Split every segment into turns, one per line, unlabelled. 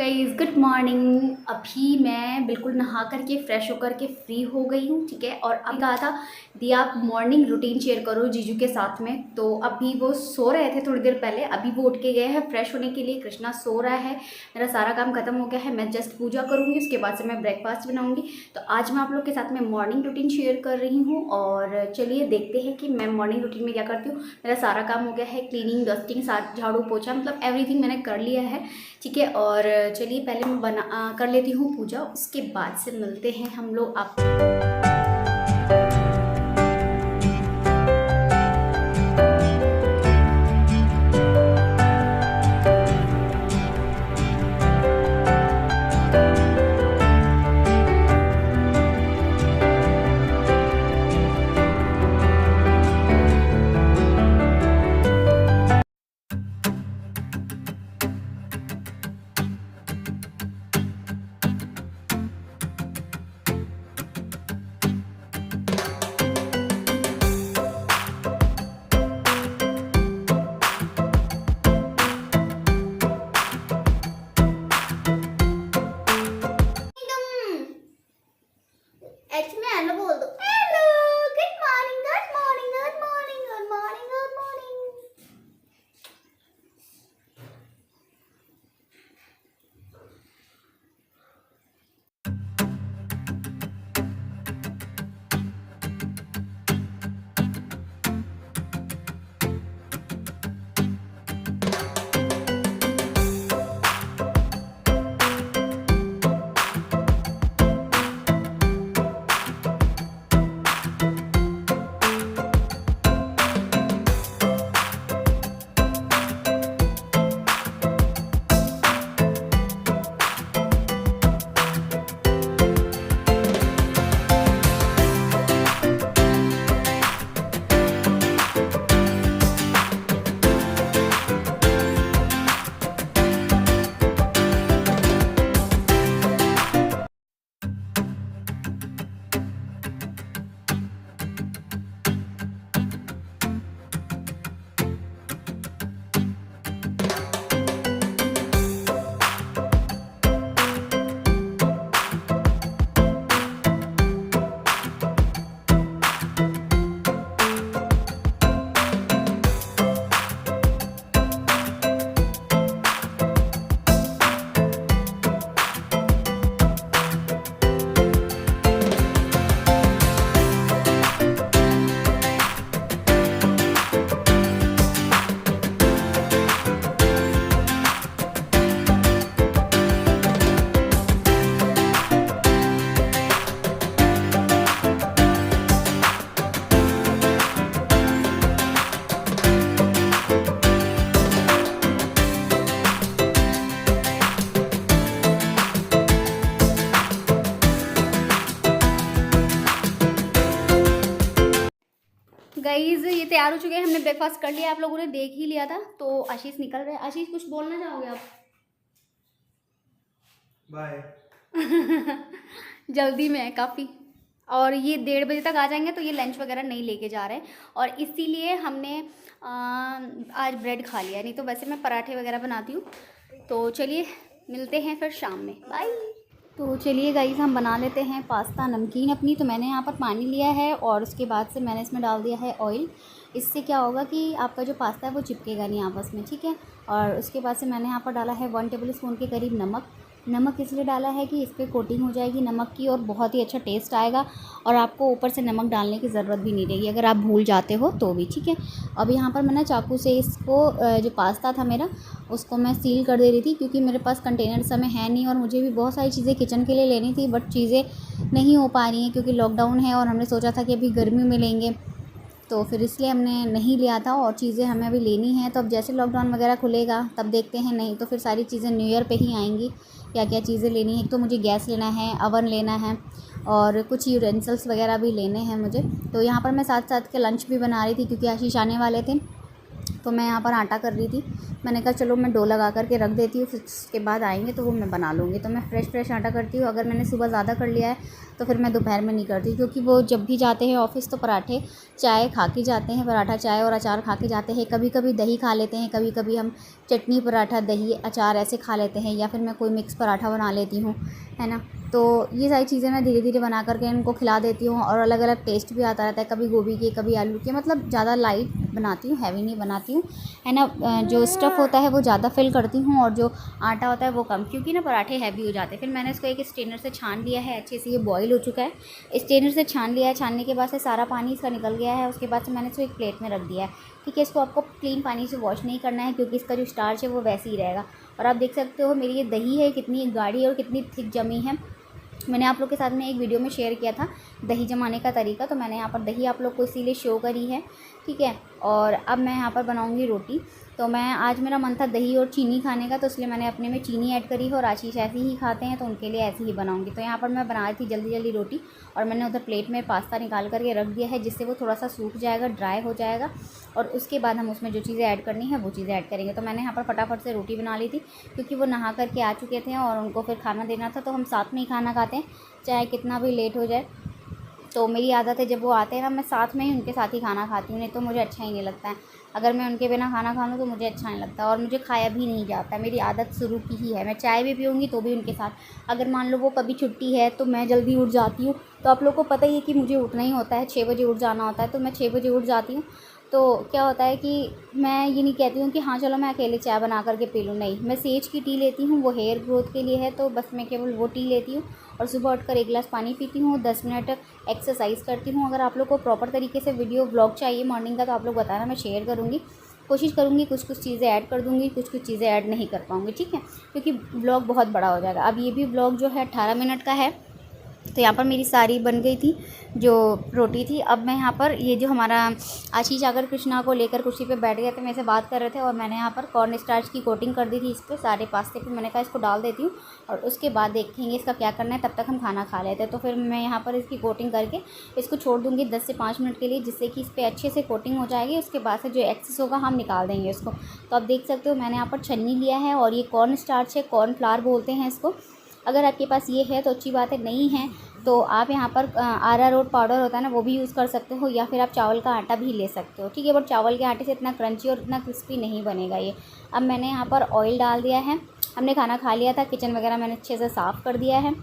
Guys, good morning. अभी मैं बिल्कुल नहा करके फ्रेश होकर के फ्री हो गई हूँ, ठीक है। और अब कहा था दिया आप मॉर्निंग रूटीन शेयर करो जीजू के साथ में। तो अभी वो सो रहे थे थोड़ी देर पहले, अभी वो उठ के गए हैं फ्रेश होने के लिए। कृष्णा सो रहा है, मेरा सारा काम खत्म हो गया है। मैं जस्ट पूजा करूँगी, उसके बाद से मैं ब्रेकफास्ट बनाऊँगी। तो आज मैं आप लोग के साथ में मॉर्निंग रूटीन शेयर कर रही हूँ और चलिए देखते हैं कि मैं मॉर्निंग रूटीन में क्या करती हूँ। मेरा सारा काम हो गया है, क्लीनिंग, डस्टिंग, साथ झाड़ू पोछा, मतलब एवरीथिंग मैंने कर लिया है, ठीक है। और चलिए पहले मैं कर लेती हूँ पूजा, उसके बाद से मिलते हैं हम लोग आप। एच में हेलो बोल दो। Hello, good morning, good morning, good morning, good morning, good morning. Guys ये तैयार हो चुके हैं, हमने ब्रेकफास्ट कर लिया, आप लोगों ने देख ही लिया था। तो आशीष निकल रहे हैं। आशीष कुछ बोलना चाहोगे आप?
बाय।
जल्दी में है काफ़ी, और ये 1:30 बजे तक आ जाएंगे, तो ये लंच वगैरह नहीं लेके जा रहे हैं। और इसीलिए हमने आज ब्रेड खा लिया, नहीं तो वैसे मैं पराठे वगैरह बनाती हूँ। तो चलिए मिलते हैं फिर शाम में, बाय। तो चलिए गाइस, हम बना लेते हैं पास्ता नमकीन अपनी। तो मैंने यहाँ पर पानी लिया है और उसके बाद से मैंने इसमें डाल दिया है ऑयल। इससे क्या होगा कि आपका जो पास्ता है वो चिपकेगा नहीं आपस में, ठीक है। और उसके बाद से मैंने यहाँ पर डाला है 1 टेबल स्पून के करीब नमक। नमक इसलिए डाला है कि इस पर कोटिंग हो जाएगी नमक की और बहुत ही अच्छा टेस्ट आएगा, और आपको ऊपर से नमक डालने की ज़रूरत भी नहीं रहेगी अगर आप भूल जाते हो तो भी, ठीक है। अब यहाँ पर मैंने चाकू से इसको जो पास्ता था मेरा, उसको मैं सील कर दे रही थी, क्योंकि मेरे पास कंटेनर समय है नहीं और मुझे भी बहुत सारी चीज़ें किचन के लिए लेनी थी, बट चीज़ें नहीं हो पा रही हैं क्योंकि लॉकडाउन है। और हमने सोचा था कि अभी गर्मी में लेंगे, तो फिर इसलिए हमने नहीं लिया था। और चीज़ें हमें अभी लेनी हैं, तो अब जैसे लॉकडाउन वगैरह खुलेगा तब देखते हैं, नहीं तो फिर सारी चीज़ें न्यू ईयर पे ही आएंगी। क्या क्या चीज़ें लेनी है, तो मुझे गैस लेना है, अवन लेना है और कुछ यूटेंसिल्स वगैरह भी लेने हैं मुझे। तो यहाँ पर मैं साथ साथ के लंच भी बना रही थी क्योंकि आशीष आने वाले थे। तो मैं यहाँ पर आटा कर रही थी। मैंने कहा चलो मैं डो लगा करके रख देती हूँ, फिर उसके बाद आएंगे तो वो मैं बना लूँगी। तो मैं फ्रेश आटा करती हूँ। अगर मैंने सुबह ज़्यादा कर लिया है तो फिर मैं दोपहर में नहीं करती, क्योंकि वो जब भी जाते हैं ऑफ़िस तो पराठे चाय खा के जाते हैं, पराठा चाय और अचार खा के जाते हैं। कभी कभी दही खा लेते हैं, कभी कभी हम चटनी पराठा दही अचार ऐसे खा लेते हैं, या फिर मैं कोई मिक्स पराठा बना लेती हूँ, है ना। तो ये सारी चीज़ें मैं धीरे धीरे बना करके इनको खिला देती हूँ, और अलग अलग टेस्ट भी आता रहता है, कभी गोभी के कभी आलू के, मतलब ज़्यादा लाइट बनाती हूँ, हैवी नहीं बनाती हूँ, है ना। जो स्टफ़ होता है वो ज़्यादा फिल करती हूँ और जो आटा होता है वो कम, क्योंकि ना पराठे हैवी हो जाते हैं। फिर मैंने इसको एक स्ट्रेनर से छान लिया है, अच्छे से ये बॉईल हो चुका है। स्ट्रेनर से छान लिया है, छानने के बाद से सारा पानी इसका निकल गया है। उसके बाद से मैंने इसको एक प्लेट में रख दिया है, ठीक है। इसको आपको क्लीन पानी से वॉश नहीं करना है, क्योंकि इसका जो स्टार्च है वो वैसे ही रहेगा। और आप देख सकते हो मेरी ये दही है कितनी गाढ़ी और कितनी थिक जमी है। मैंने आप लोग के साथ में एक वीडियो में शेयर किया था दही जमाने का तरीका, तो मैंने यहाँ पर दही आप लोग को इसीलिए शो करी है, ठीक है। और अब मैं यहाँ पर बनाऊँगी रोटी। तो मैं आज मेरा मन था दही और चीनी खाने का, तो इसलिए मैंने अपने में चीनी ऐड करी है, और आशीष ऐसे ही खाते हैं तो उनके लिए ऐसे ही बनाऊँगी। तो यहाँ पर मैं बना रही थी जल्दी रोटी, और मैंने उधर प्लेट में पास्ता निकाल करके रख दिया है, जिससे वो थोड़ा सा सूख जाएगा, ड्राई हो जाएगा, और उसके बाद हम उसमें जो चीज़ें ऐड करनी है वो चीज़ें ऐड करेंगे। तो मैंने यहाँ पर फटाफट से रोटी बना ली थी, क्योंकि वो नहा करके आ चुके थे और उनको फिर खाना देना था। तो हम साथ में ही खाना खाते हैं, चाहे कितना भी लेट हो जाए। तो मेरी आदत है जब वो आते हैं ना, मैं साथ में ही उनके साथ ही खाना खाती हूँ, नहीं तो मुझे अच्छा ही नहीं लगता है। अगर मैं उनके बिना खाना खा लूँ तो मुझे अच्छा नहीं लगता, और मुझे खाया भी नहीं जाता। मेरी आदत शुरू की ही है, मैं चाय भी पीऊँगी तो भी उनके साथ। अगर मान लो वो कभी छुट्टी है तो मैं जल्दी उठ जाती हूँ, तो आप लोग को पता ही है कि मुझे उठना ही होता है, 6 बजे उठ जाना होता है, तो मैं 6 बजे उठ जाती हूँ। तो क्या होता है कि मैं ये नहीं कहती हूँ कि हाँ चलो मैं अकेले चाय बना करके पी लूँ, नहीं, मैं सेज की टी लेती हूँ, वो हेयर ग्रोथ के लिए है, तो बस मैं केवल वो टी लेती हूँ। और सुबह उठकर 1 गिलास पानी पीती हूँ, 10 मिनट एक्सरसाइज करती हूँ। अगर आप लोग को प्रॉपर तरीके से वीडियो ब्लॉग चाहिए मॉर्निंग का तो आप लोग बताना, मैं शेयर करूँगी, कोशिश करूँगी कुछ चीज़ें ऐड कर दूँगी, कुछ चीज़ें ऐड नहीं कर पाऊँगी, ठीक है, क्योंकि ब्लॉग बहुत बड़ा हो जाएगा। अब ये भी ब्लॉग जो है 18 मिनट का है। तो यहाँ पर मेरी सारी बन गई थी जो रोटी थी। अब मैं यहाँ पर ये जो हमारा आशीष आकर कृष्णा को लेकर कुर्सी पे बैठ गए थे, मेरे से बात कर रहे थे, और मैंने यहाँ पर कॉर्न स्टार्च की कोटिंग कर दी थी इस पर सारे पास्ते पे। मैंने कहा इसको डाल देती हूँ और उसके बाद देखेंगे इसका क्या करना है, तब तक हम खाना खा लेते हैं। तो फिर मैं यहाँ पर इसकी कोटिंग करके इसको छोड़ दूँगी 10 से 5 मिनट के लिए, जिससे कि इस पर अच्छे से कोटिंग हो जाएगी। उसके बाद से जो एक्सेस होगा हम निकाल देंगे इसको। तो आप देख सकते हो मैंने यहाँ पर छन्नी लिया है, और ये कॉर्न स्टार्च है, कॉर्न फ्लावर बोलते हैं इसको। अगर आपके पास ये है तो अच्छी बात है, नहीं है तो आप यहाँ पर अरारोट पाउडर होता है ना, वो भी यूज़ कर सकते हो, या फिर आप चावल का आटा भी ले सकते हो, ठीक है। बट चावल के आटे से इतना क्रंची और इतना क्रिस्पी नहीं बनेगा ये। अब मैंने यहाँ पर ऑयल डाल दिया है। हमने खाना खा लिया था, किचन वगैरह मैंने अच्छे से साफ़ कर दिया है,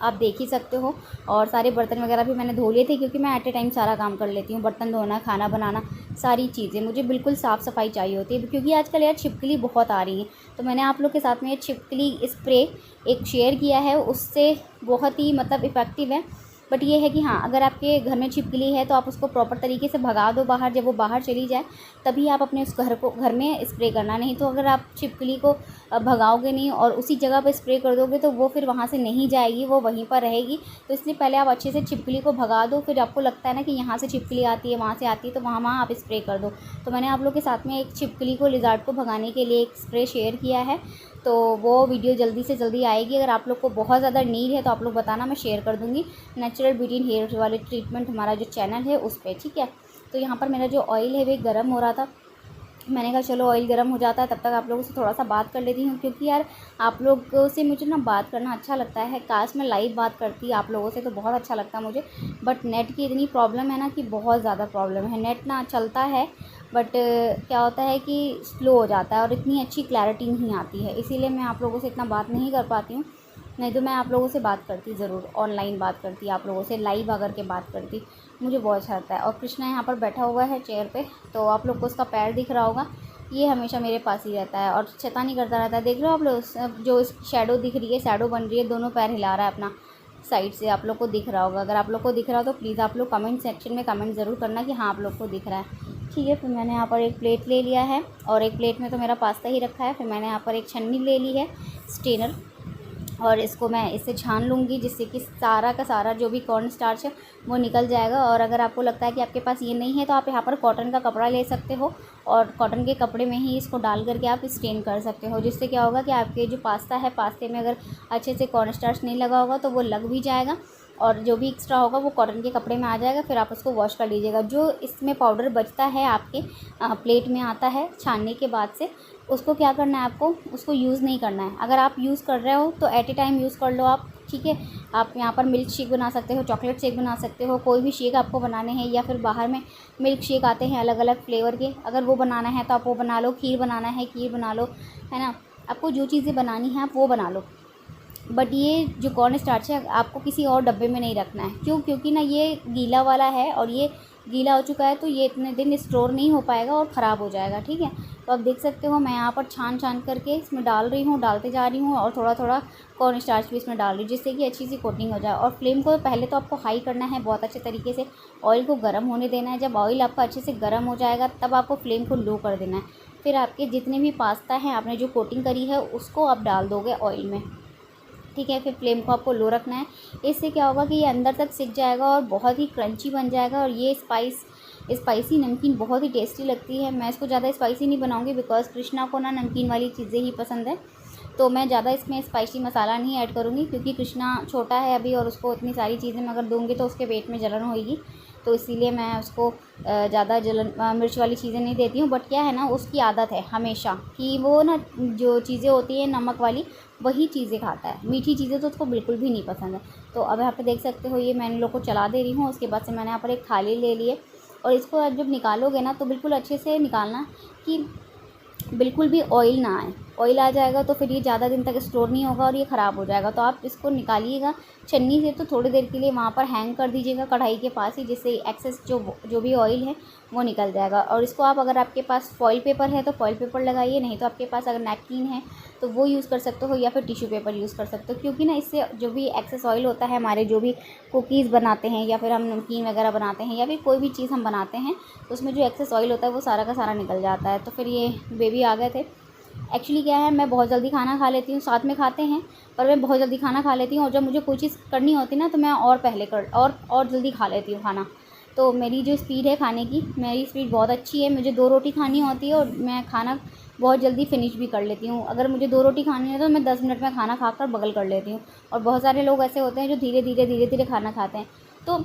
आप देख ही सकते हो। और सारे बर्तन वगैरह भी मैंने धो लिए थे, क्योंकि मैं एट ए टाइम सारा काम कर लेती हूँ, बर्तन धोना, खाना बनाना, सारी चीज़ें मुझे बिल्कुल साफ़ सफाई चाहिए होती है। क्योंकि आजकल यार छिपकली बहुत आ रही है, तो मैंने आप लोग के साथ में ये छिपकली स्प्रे एक शेयर किया है, उससे बहुत ही मतलब इफ़ेक्टिव है। बट ये है कि हाँ, अगर आपके घर में छिपकली है तो आप उसको प्रॉपर तरीके से भगा दो बाहर, जब वो बाहर चली जाए तभी आप अपने उस घर में स्प्रे करना। नहीं तो अगर आप छिपकली को भगाओगे नहीं और उसी जगह पर स्प्रे कर दोगे तो वो फिर वहाँ से नहीं जाएगी, वो वहीं पर रहेगी। तो इसलिए पहले आप अच्छे से छिपकली को भगा दो, फिर आपको लगता है ना कि यहाँ से छिपकली आती है, वहाँ से आती है, तो वहाँ आप स्प्रे कर दो। तो मैंने आप लोग के साथ में एक छिपकली को, लिज़ार्ड को भगाने के लिए एक स्प्रे शेयर किया है, तो वो वीडियो जल्दी से जल्दी आएगी। अगर आप लोग को बहुत ज़्यादा नीड है तो आप लोग बताना, मैं शेयर कर दूँगी। नेचुरल ब्यूटी एंड हेयर वाले ट्रीटमेंट हमारा जो चैनल है उस पर, ठीक है। तो यहाँ पर मेरा जो ऑयल है वो गर्म हो रहा था, मैंने कहा चलो ऑयल गर्म हो जाता है तब तक आप लोगों से थोड़ा सा बात कर लेती हूँ, क्योंकि यार आप लोगों से मुझे ना बात करना अच्छा लगता है। काश मैं लाइव बात करती आप लोगों से तो बहुत अच्छा लगता मुझे, बट नेट की इतनी प्रॉब्लम है ना कि बहुत ज़्यादा प्रॉब्लम है। नेट ना चलता है, बट क्या होता है कि स्लो हो जाता है और इतनी अच्छी क्लैरिटी नहीं आती है, इसीलिए मैं आप लोगों से इतना बात नहीं कर पाती हूँ। नहीं तो मैं आप लोगों से बात करती ज़रूर, ऑनलाइन बात करती, आप लोगों से लाइव आकर के बात करती, मुझे बहुत अच्छा लगता है। और कृष्णा यहाँ पर बैठा हुआ है चेयर पे, तो आप लोग को उसका पैर दिख रहा होगा, ये हमेशा मेरे पास ही रहता है और शैतानी करता रहता है। देख रहे हो आप लोग, जो शैडो दिख रही है, शैडो बन रही है, दोनों पैर हिला रहा है अपना साइड से, आप लोग को दिख रहा होगा। अगर आप लोग को दिख रहा हो तो प्लीज़ आप लोग कमेंट सेक्शन में कमेंट ज़रूर करना कि हाँ आप लोग को दिख रहा है, ठीक है। फिर मैंने यहाँ पर एक प्लेट ले लिया है, और एक प्लेट में तो मेरा पास्ता ही रखा है। फिर मैंने यहाँ पर एक छन्नी ले ली है, स्ट्रेनर, और इसको मैं इससे छान लूँगी, जिससे कि सारा का सारा जो भी कॉर्न स्टार्च है वो निकल जाएगा। और अगर आपको लगता है कि आपके पास ये नहीं है तो आप यहाँ पर कॉटन का कपड़ा ले सकते हो, और कॉटन के कपड़े में ही इसको डाल करके आप स्टेन कर सकते हो, जिससे क्या होगा कि आपके जो पास्ता है, पास्ते में अगर अच्छे से कॉर्न स्टार्च नहीं लगा होगा तो वो लग भी जाएगा, और जो भी एक्स्ट्रा होगा वो कॉटन के कपड़े में आ जाएगा, फिर आप उसको वॉश कर लीजिएगा। जो इसमें पाउडर बचता है आपके प्लेट में आता है छानने के बाद से, उसको क्या करना है आपको, उसको यूज़ नहीं करना है। अगर आप यूज़ कर रहे हो तो एट ए टाइम यूज़ कर लो आप, ठीक है। आप यहाँ पर मिल्क शेक बना सकते हो, चॉकलेट शेक बना सकते हो, कोई भी शेक आपको बनाने हैं, या फिर बाहर में मिल्क शेक आते हैं अलग अलग फ्लेवर के, अगर वो बनाना है तो आप वो बना लो। खीर बनाना है खीर बना लो, है ना। आपको जो चीज़ें बनानी हैं आप वो बना लो। बट ये जो कॉर्न स्टार्च है आपको किसी और डब्बे में नहीं रखना है। क्यों? क्योंकि ना ये गीला वाला है और ये गीला हो चुका है, तो ये इतने दिन स्टोर नहीं हो पाएगा और ख़राब हो जाएगा, ठीक है। तो आप देख सकते हो मैं यहाँ पर छान छान करके इसमें डाल रही हूँ, डालते जा रही हूँ, और थोड़ा थोड़ा कॉर्न स्टार्च भी इसमें डाल रही हूँ, जिससे कि अच्छी सी कोटिंग हो जाए। और फ्लेम को पहले तो आपको हाई करना है बहुत अच्छे तरीके से, ऑयल को गर्म होने देना है। जब ऑयल आपका अच्छे से गर्म हो जाएगा तब आपको फ्लेम को लो कर देना है। फिर आपके जितने भी पास्ता हैं आपने जो कोटिंग करी है उसको आप डाल दोगे ऑयल में, ठीक है। फिर फ्लेम को आपको लो रखना है। इससे क्या होगा कि ये अंदर तक सिक जाएगा और बहुत ही क्रंची बन जाएगा। और ये स्पाइसी नमकीन बहुत ही टेस्टी लगती है। मैं इसको ज़्यादा स्पाइसी नहीं बनाऊंगी बिकॉज़ कृष्णा को ना नमकीन वाली चीज़ें ही पसंद है, तो मैं ज़्यादा इसमें स्पाइसी मसाला नहीं ऐड करूँगी, क्योंकि कृष्णा छोटा है अभी और उसको इतनी सारी चीज़ें मैं अगर दूँगी तो उसके पेट में जलन होगी। तो इसीलिए मैं उसको ज़्यादा मिर्च वाली चीज़ें नहीं देती हूँ। बट क्या है ना, उसकी आदत है हमेशा कि वो ना जो चीज़ें होती हैं नमक वाली वही चीज़ें खाता है, मीठी चीज़ें तो उसको बिल्कुल भी नहीं पसंद है। तो अब यहाँ पे देख सकते हो ये मैं इन लोग को चला दे रही हूँ। उसके बाद से मैंने यहाँ पर एक थाली ले ली है, और इसको आप जब निकालोगे ना तो बिल्कुल अच्छे से निकालना कि बिल्कुल भी ऑयल ना आए। ऑयल आ जाएगा तो फिर ये ज़्यादा दिन तक स्टोर नहीं होगा और ये ख़राब हो जाएगा। तो आप इसको निकालिएगा छन्नी से, तो थोड़ी देर के लिए वहाँ पर हैंग कर दीजिएगा कढ़ाई के पास ही, जिससे एक्सेस जो भी ऑयल है वो निकल जाएगा। और इसको आप, अगर आपके पास फॉइल पेपर है तो फॉइल पेपर लगाइए, नहीं तो आपके पास अगर नैपकिन है तो वो यूज़ कर सकते हो, या फिर टिश्यू पेपर यूज़ कर सकते हो। क्योंकि ना इससे जो भी एक्सेस ऑयल होता है, हमारे जो भी कुकीज़ बनाते हैं या फिर हम नमकीन वगैरह बनाते हैं या फिर कोई भी चीज़ हम बनाते हैं, तो उसमें जो एक्सेस ऑयल होता है वो सारा का सारा निकल जाता है। तो फिर ये बेबी आ गए थे। एक्चुअली क्या है, मैं बहुत जल्दी खाना खा लेती हूँ, साथ में खाते हैं पर मैं बहुत जल्दी खाना खा लेती हूँ, और जब मुझे कोई चीज़ करनी होती ना तो मैं और पहले और जल्दी खा लेती हूँ खाना। तो मेरी जो स्पीड है खाने की, मेरी स्पीड बहुत अच्छी है। मुझे 2 रोटी खानी होती है और मैं खाना बहुत जल्दी फिनिश भी कर लेती हूँ। अगर मुझे 2 रोटी खानी है तो मैं 10 मिनट में खाना खाकर बगल कर लेती हूँ। और बहुत सारे लोग ऐसे होते हैं जो धीरे धीरे खाना खाते हैं। तो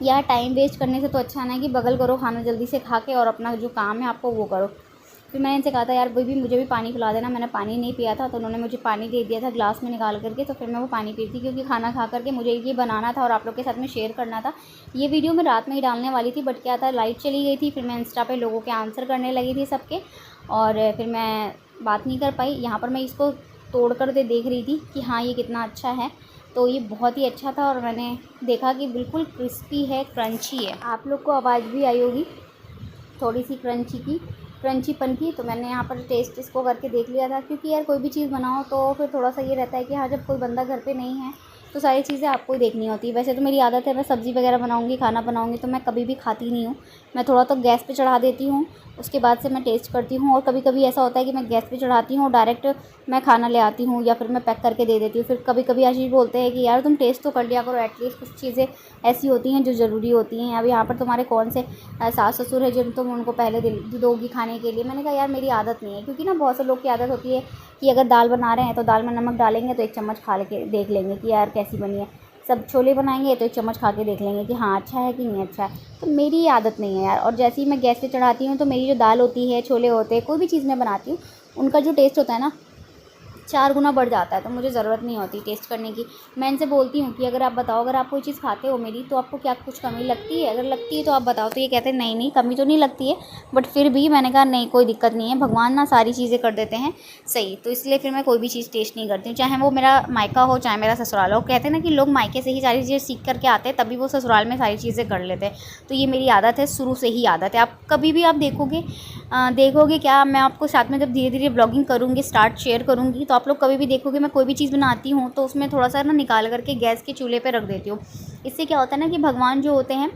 यार टाइम वेस्ट करने से तो अच्छा है ना कि बगल करो खाना जल्दी से खा के, और अपना जो काम है आपको वो करो। फिर मैंने इनसे कहा था यार बेबी मुझे भी पानी पिला देना, मैंने पानी नहीं पिया था, तो उन्होंने मुझे पानी दे दिया था ग्लास में निकाल करके। तो फिर मैं वो पानी पी थी, क्योंकि खाना खा करके मुझे ये बनाना था और आप लोग के साथ में शेयर करना था। ये वीडियो मैं रात में ही डालने वाली थी, बट क्या था लाइट चली गई थी। फिर मैं इंस्टा पे लोगों के आंसर करने लगी थी सबके, और फिर मैं बात नहीं कर पाई। यहाँ पर मैं इसको तोड़ कर देख रही थी कि हाँ ये कितना अच्छा है। तो ये बहुत ही अच्छा था, और मैंने देखा कि बिल्कुल क्रिस्पी है, क्रंची है। आप लोग को आवाज़ भी आई होगी थोड़ी सी क्रंचीपन की। तो मैंने यहाँ पर टेस्ट इसको करके देख लिया था, क्योंकि यार कोई भी चीज़ बनाओ तो फिर थोड़ा सा ये रहता है कि हाँ जब कोई बंदा घर पे नहीं है तो सारी चीज़ें आपको ही देखनी होती है। वैसे तो मेरी आदत है, मैं सब्ज़ी वगैरह बनाऊँगी, खाना बनाऊँगी तो मैं कभी भी खाती नहीं हूँ। मैं थोड़ा तो गैस पे चढ़ा देती हूँ, उसके बाद से मैं टेस्ट करती हूँ। और कभी कभी ऐसा होता है कि मैं गैस पे चढ़ाती हूँ और डायरेक्ट मैं खाना ले आती हूँ, या फिर मैं पैक करके दे देती हूँ। फिर कभी कभी आशीष बोलते हैं कि यार तुम टेस्ट तो कर लिया करो, एटलीस्ट कुछ चीज़ें ऐसी होती हैं जो ज़रूरी होती हैं। अब यहाँ पर तुम्हारे कौन से सास ससुर है जो तुम उनको पहले दोगी खाने के लिए। मैंने कहा यार मेरी आदत नहीं है, क्योंकि ना बहुत से लोग की आदत होती है कि अगर दाल बना रहे हैं तो दाल में नमक डालेंगे तो 1 चम्मच खा के देख लेंगे कि यार कैसी बनी है। सब छोले बनाएंगे तो 1 चम्मच खा के देख लेंगे कि हाँ अच्छा है कि नहीं अच्छा है। तो मेरी ये आदत नहीं है यार। और जैसे ही मैं गैस पे चढ़ाती हूँ तो मेरी जो दाल होती है, छोले होते हैं, कोई भी चीज़ मैं बनाती हूँ, उनका जो टेस्ट होता है ना 4 गुना बढ़ जाता है। तो मुझे ज़रूरत नहीं होती टेस्ट करने की। मैं इनसे बोलती हूँ कि अगर आप बताओ, अगर आप कोई चीज़ खाते हो मेरी, तो आपको क्या कुछ कमी लगती है? अगर लगती है तो आप बताओ। तो ये कहते हैं नहीं कमी तो नहीं लगती है, बट फिर भी मैंने कहा नहीं कोई दिक्कत नहीं है, भगवान ना सारी चीज़ें कर देते हैं सही। तो इसलिए फिर मैं कोई भी चीज़ टेस्ट नहीं करती हूँ, चाहे वो मेरा मायका हो चाहे मेरा ससुराल हो। कहते हैं ना कि लोग मायके से ही सारी चीज़ें सीख करके आते हैं, तभी वो ससुराल में सारी चीज़ें कर लेते हैं। तो ये मेरी आदत है, शुरू से ही आदत है। आप कभी भी आप देखोगे क्या, मैं आपको साथ में जब धीरे धीरे ब्लॉगिंग करूँगी, स्टार्ट शेयर करूँगी, तो आप लोग कभी भी देखोगे मैं कोई भी चीज़ बनाती हूँ तो उसमें थोड़ा सा ना निकाल करके गैस के चूल्हे पे रख देती हूँ। इससे क्या होता है ना कि भगवान जो होते हैं,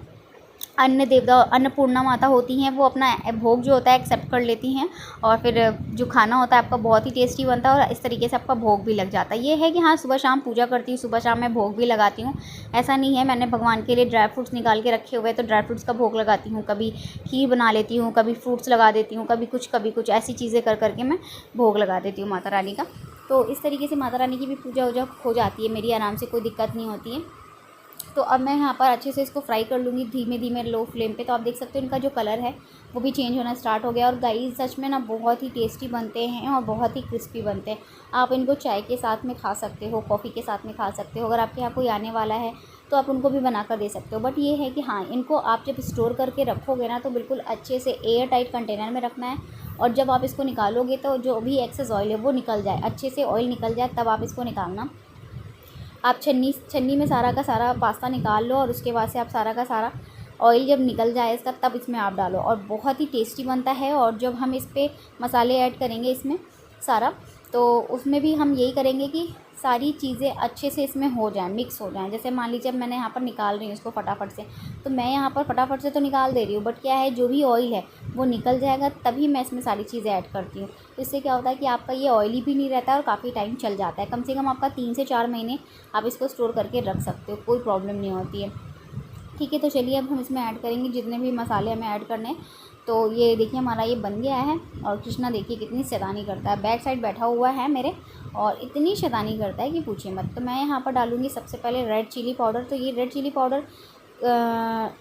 अन्न देवता, अन्नपूर्णा माता होती हैं, वो अपना भोग जो होता है एक्सेप्ट कर लेती हैं, और फिर जो खाना होता है आपका बहुत ही टेस्टी बनता है और इस तरीके से आपका भोग भी लग जाता है। ये है कि हाँ सुबह शाम पूजा करती हूँ, सुबह शाम मैं भोग भी लगाती हूँ। ऐसा नहीं है, मैंने भगवान के लिए ड्राई फ्रूट्स निकाल के रखे हुए हैं तो ड्राई फ्रूट्स का भोग लगाती हूँ, कभी खीर बना लेती हूँ, कभी फ्रूट्स लगा देती हूँ, कभी कुछ ऐसी चीज़ें कर करके मैं भोग लगा देती हूँ माता रानी का। तो इस तरीके से माता रानी की भी पूजा हो जाती है मेरी आराम से, कोई दिक्कत नहीं होती है। तो अब मैं यहाँ पर अच्छे से इसको फ्राई कर लूँगी धीमे धीमे लो फ्लेम पे। तो आप देख सकते हो इनका जो कलर है वो भी चेंज होना स्टार्ट हो गया। और गाइस सच में ना बहुत ही टेस्टी बनते हैं और बहुत ही क्रिस्पी बनते हैं। आप इनको चाय के साथ में खा सकते हो, कॉफ़ी के साथ में खा सकते हो। अगर आपके यहाँ कोई आने वाला है तो आप उनको भी बना कर दे सकते हो। बट ये है कि हाँ, इनको आप जब स्टोर करके रखोगे ना तो बिल्कुल अच्छे से एयर टाइट कंटेनर में रखना है। और जब आप इसको निकालोगे तो जो भी एक्सेस ऑयल है वो निकल जाए, अच्छे से ऑयल निकल जाए, तब आप इसको निकालना। आप छन्नी में सारा का सारा पास्ता निकाल लो और उसके बाद से आप सारा का सारा ऑयल जब निकल जाए इसका तब इसमें आप डालो और बहुत ही टेस्टी बनता है। और जब हम इस पर मसाले ऐड करेंगे इसमें सारा, तो उसमें भी हम यही करेंगे कि सारी चीज़ें अच्छे से इसमें हो जाएं, मिक्स हो जाएं। जैसे मान लीजिए अब मैंने यहाँ पर निकाल रही हूँ इसको फटाफट से, तो मैं यहाँ पर फटाफट से तो निकाल दे रही हूँ, बट क्या है जो भी ऑयल है वो निकल जाएगा तभी मैं इसमें सारी चीज़ें ऐड करती हूँ। तो इससे क्या होता है कि आपका ये ऑयली भी नहीं रहता है और काफ़ी टाइम चल जाता है। कम से कम आपका 3 से 4 महीने आप इसको स्टोर करके रख सकते हो, कोई प्रॉब्लम नहीं होती है। ठीक है, तो चलिए अब हम इसमें ऐड करेंगे जितने भी मसाले हमें ऐड करने हैं। तो ये देखिए हमारा ये बन गया है। और कृष्णा देखिए कितनी शैतानी करता है, बैक साइड बैठा हुआ है मेरे और इतनी शैतानी करता है कि पूछिए मत। तो मैं यहाँ पर डालूँगी सबसे पहले रेड चिली पाउडर। तो ये रेड चिली पाउडर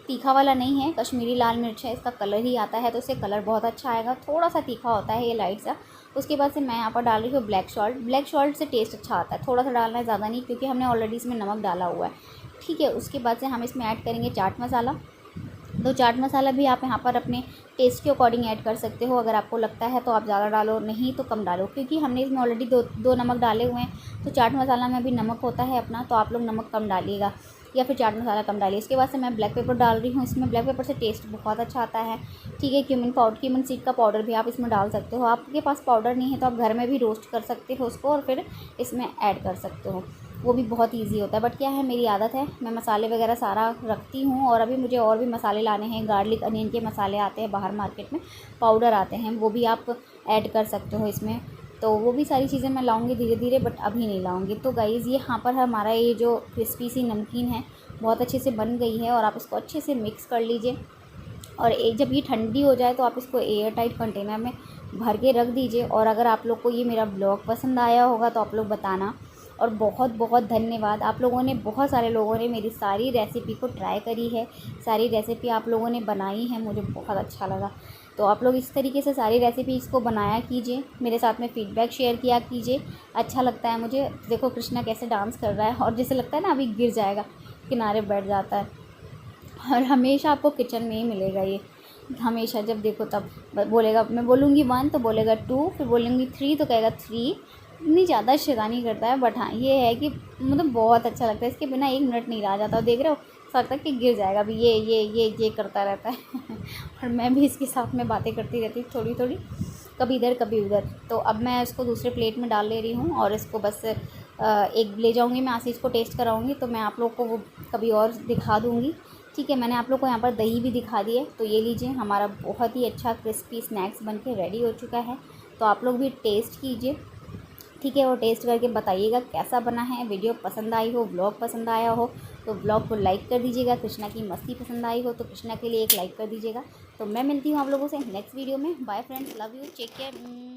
तीखा वाला नहीं है, कश्मीरी लाल मिर्च है, इसका कलर ही आता है तो इससे कलर बहुत अच्छा आएगा। थोड़ा सा तीखा होता है ये लाइट सा। उसके बाद से मैं यहाँ पर डाल रही हूँ ब्लैक सॉल्ट। ब्लैक सॉल्ट से टेस्ट अच्छा आता है, थोड़ा सा डालना है, ज़्यादा नहीं, क्योंकि हमने ऑलरेडी इसमें नमक डाला हुआ है। ठीक है, उसके बाद से हम इसमें ऐड करेंगे चाट मसाला। तो चाट मसाला भी आप यहाँ पर अपने टेस्ट के अकॉर्डिंग ऐड कर सकते हो। अगर आपको लगता है तो आप ज़्यादा डालो, नहीं तो कम डालो, क्योंकि हमने इसमें ऑलरेडी दो नमक डाले हुए हैं। तो चाट मसाला में भी नमक होता है अपना, तो आप लोग नमक कम डालिएगा या फिर चाट मसाला कम डालिए। इसके बाद से मैं ब्लैक पेपर डाल रही हूँ इसमें। ब्लैक पेपर से टेस्ट बहुत अच्छा आता है। ठीक है, क्यूमिन सीड का पाउडर भी आप इसमें डाल सकते हो। आपके पास पाउडर नहीं है तो आप घर में भी रोस्ट कर सकते हो उसको और फिर इसमें ऐड कर सकते हो, वो भी बहुत ईजी होता है। बट क्या है, मेरी आदत है, मैं मसाले वगैरह सारा रखती हूँ। और अभी मुझे और भी मसाले लाने हैं, गार्लिक अनियन के मसाले आते हैं बाहर मार्केट में, पाउडर आते हैं, वो भी आप ऐड कर सकते हो इसमें। तो वो भी सारी चीज़ें मैं लाऊंगी धीरे धीरे, बट अभी नहीं लाऊंगी। तो गाइज़ ये यहाँ पर हमारा ये जो क्रिस्पी सी नमकीन है बहुत अच्छे से बन गई है। और आप इसको अच्छे से मिक्स कर लीजिए। और जब ये ठंडी हो जाए तो आप इसको एयर टाइट कंटेनर में भर के रख दीजिए। और अगर आप लोग को ये मेरा ब्लॉग पसंद आया होगा तो आप लोग बताना। और बहुत बहुत धन्यवाद, आप लोगों ने, बहुत सारे लोगों ने मेरी सारी रेसिपी को ट्राई करी है, सारी रेसिपी आप लोगों ने बनाई है, मुझे बहुत अच्छा लगा। तो आप लोग इस तरीके से सारी रेसिपी इसको बनाया कीजिए, मेरे साथ में फ़ीडबैक शेयर किया कीजिए, अच्छा लगता है मुझे। देखो कृष्णा कैसे डांस कर रहा है और जैसे लगता है ना अभी गिर जाएगा, किनारे बैठ जाता है। और हमेशा आपको किचन में ही मिलेगा ये, हमेशा जब देखो तब बोलेगा, मैं बोलूँगी 1 तो बोलेगा 2, फिर बोलूँगी 3 तो कहेगा 3। इतनी ज़्यादा शैतानी करता है। बट हाँ ये है कि मतलब बहुत अच्छा लगता है, इसके बिना 1 मिनट नहीं रहा जाता। देख रहे हो, ऐसा लगता है कि गिर जाएगा अभी, ये करता रहता है और मैं भी इसके साथ में बातें करती रहती हूँ थोड़ी थोड़ी, कभी इधर कभी उधर। तो अब मैं इसको दूसरे प्लेट में डाल ले रही हूँ और इसको बस एक ले जाऊँगी मैं, आशीष को टेस्ट कराऊँगी। तो मैं आप लोग को वो कभी और दिखा दूँगी। ठीक है, मैंने आप लोग को यहाँ पर दही भी दिखा दी है। तो ये लीजिए, हमारा बहुत ही अच्छा क्रिस्पी स्नैक्स बन के रेडी हो चुका है। तो आप लोग भी टेस्ट कीजिए। ठीक है, और टेस्ट करके बताइएगा कैसा बना है। वीडियो पसंद आई हो, ब्लॉग पसंद आया हो तो ब्लॉग को लाइक कर दीजिएगा। कृष्णा की मस्ती पसंद आई हो तो कृष्णा के लिए एक लाइक कर दीजिएगा। तो मैं मिलती हूँ आप लोगों से नेक्स्ट वीडियो में। Bye friends, love you, take care.